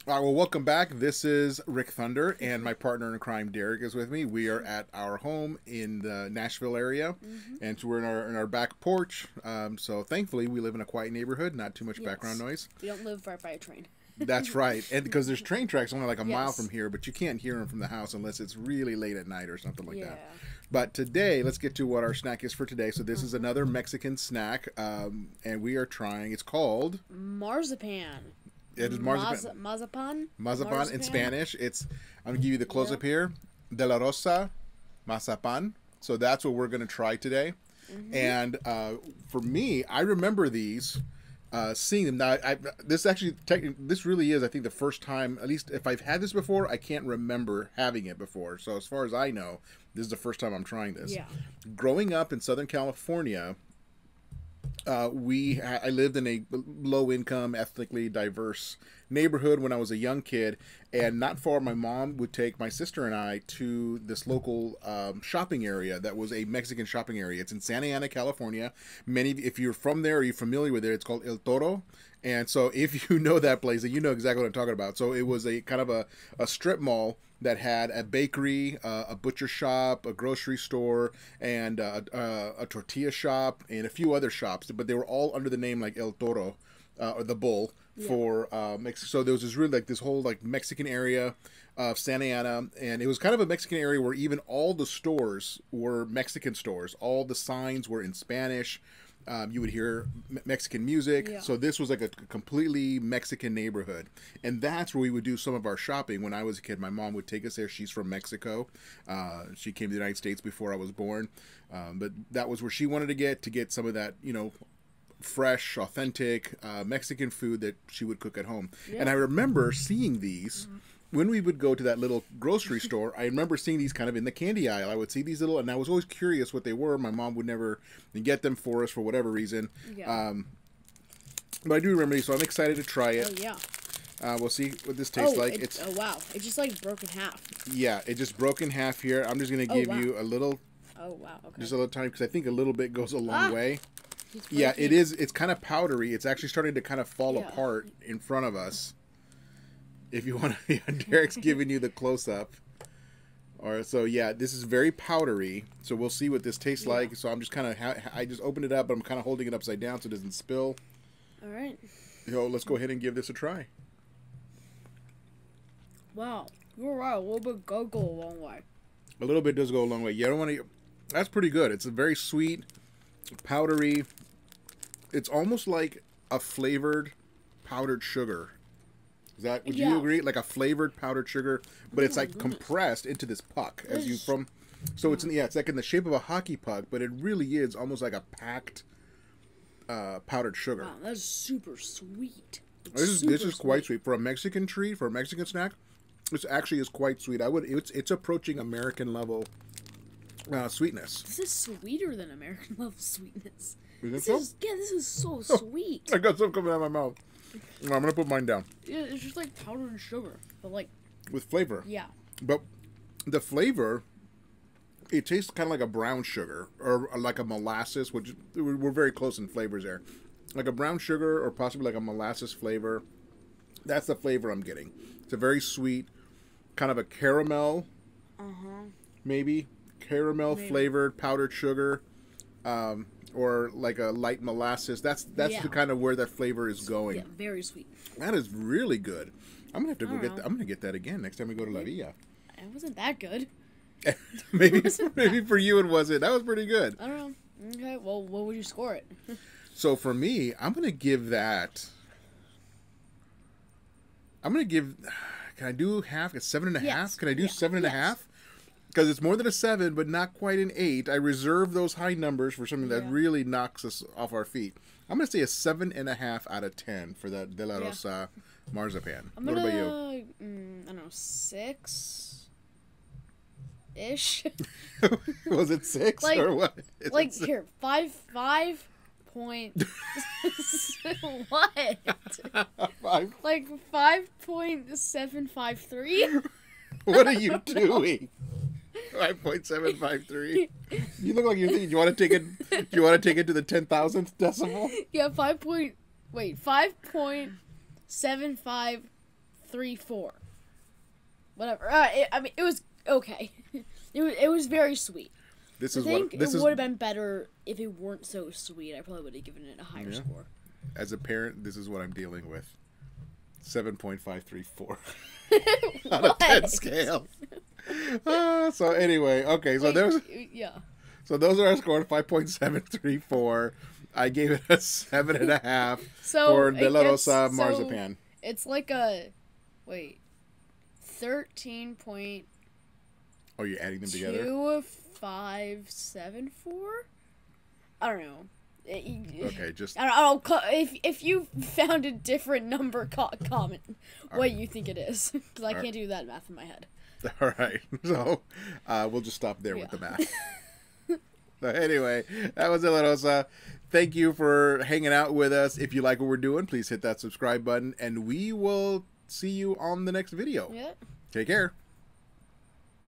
Well, welcome back. This is Rick Thunder, and my partner in crime, Derek, is with me. We are at our home in the Nashville area, and so we're in our back porch. So thankfully, we live in a quiet neighborhood, not too much background Yes. noise. We don't live right by a train. That's right, and because there's train tracks only like a mile Yes. from here, but you can't hear them from the house unless it's really late at night or something like Yeah. that. But today, let's get to what our snack is for today. So this is another Mexican snack, and we are trying. It's called. Marzipan. It is marzipan. Mazapán? Mazapán in Spanish. I'm gonna give you the close up here. De la Rosa, Mazapán. So that's what we're gonna try today. And for me, I remember these, seeing them. Now, this really is, I think, the first time. At least if I've had this before, I can't remember having it before. So as far as I know, this is the first time I'm trying this. Yeah. Growing up in Southern California, I lived in a low income, ethnically diverse neighborhood when I was a young kid, and not far, my mom would take my sister and I to this local shopping area that was a Mexican shopping area. It's in Santa Ana, California. If you're from there or you're familiar with it, it's called El Toro. And so if you know that place, then you know exactly what I'm talking about. So it was a kind of a strip mall that had a bakery, a butcher shop, a grocery store, and a tortilla shop, and a few other shops. But they were all under the name like El Toro, or the Bull, for Mexico. So there was this whole like Mexican area of Santa Ana, and it was kind of a Mexican area where even all the stores were Mexican stores. All the signs were in Spanish. You would hear Mexican music. Yeah. So this was like a completely Mexican neighborhood. And that's where we would do some of our shopping. When I was a kid, my mom would take us there. She's from Mexico. She came to the United States before I was born. But that was where she wanted to get some of that, fresh, authentic Mexican food that she would cook at home. Yeah. And I remember seeing these when we would go to that little grocery store. I remember seeing these kind of in the candy aisle. I would see these and I was always curious what they were. My mom would never get them for us for whatever reason. Yeah. But I do remember these, so I'm excited to try it. Oh, yeah. We'll see what this tastes like. Oh, wow. It just, like, broke in half. Yeah, it just broke in half here. I'm just going to give wow. you a little, Oh, wow. Okay. just a little tiny, because I think a little bit goes a long way. It's Yeah, breaking. it is. It's kind of powdery. It's actually starting to kind of fall Yeah. apart in front of us. If you want to, Derek's giving you the close-up. All right, so yeah, this is very powdery. So we'll see what this tastes like. So I'm just kind of, I just opened it up, but I'm kind of holding it upside down so it doesn't spill. All right. Let's go ahead and give this a try. Wow. You're right. A little bit go a long way. A little bit does go a long way. You don't want to. That's pretty good. It's a very sweet, powdery. It's almost like a flavored powdered sugar. Would you Yeah. agree? Like a flavored powdered sugar, but it's like compressed into this puck So it's like in the shape of a hockey puck, but it really is almost like a packed powdered sugar. Wow, that's super sweet. This is quite sweet for a Mexican treat, for a Mexican snack. This actually is quite sweet. It's approaching American level sweetness. This is sweeter than American level sweetness. You think This so? is so sweet. I got some coming out of my mouth. I'm gonna put mine down Yeah, it's just like powdered sugar, but like, with flavor. yeah. But the flavor, it tastes kind of like a brown sugar or like a molasses, which we're very close in flavors there. Like a brown sugar or possibly like a molasses flavor. That's the flavor I'm getting. It's a very sweet, kind of a caramel, maybe caramel flavored powdered sugar, or like a light molasses. That's Yeah. the kind of where that flavor is going. Yeah, very sweet. That is really good. I'm gonna have to go I don't get. know. I'm gonna get that again next time we go to La Villa. It wasn't that good. maybe for you it wasn't. That was pretty good. I don't know. Okay, well, what would you score it? So for me, I'm gonna give that. I'm gonna give. Can I do half? It's 7.5. Yes. Can I do Yeah. 7.5? Yes. Because it's more than a 7, but not quite an 8. I reserve those high numbers for something that Yeah. really knocks us off our feet. I'm gonna say a 7.5 out of 10 for that De La Yeah. Rosa marzipan. I'm What gonna, about you? I don't know, 6-ish. Was it 6 Like- or what? Is Like, it six? here, 5 point... what? 5. Like, 5.753? What are you doing? 5.753. You look like you're thinking. You want to take it? You want to take it to the 10,000th decimal? Yeah, 5.753. 7.34. Whatever. I mean, it was okay. It was very sweet. This I is think what this it is. would have been better if it weren't so sweet. I probably would have given it a higher score. As a parent, this is what I'm dealing with. 7.534 on a 10 scale. So anyway, okay. So Yeah. So those are our scores. 5.734. I gave it a 7.5 So for the it La gets- Rosa so marzipan. It's like a 13.2574. Oh, you're adding them together? I don't know. Okay, just I don't know. If you found a different number, comment what you think it is, because I can't do that math in my head. all right. So we'll just stop there with the math. So anyway, that was La Rosa. Thank you for hanging out with us. If you like what we're doing, please hit that subscribe button, and we will see you on the next video. Yeah. Take care.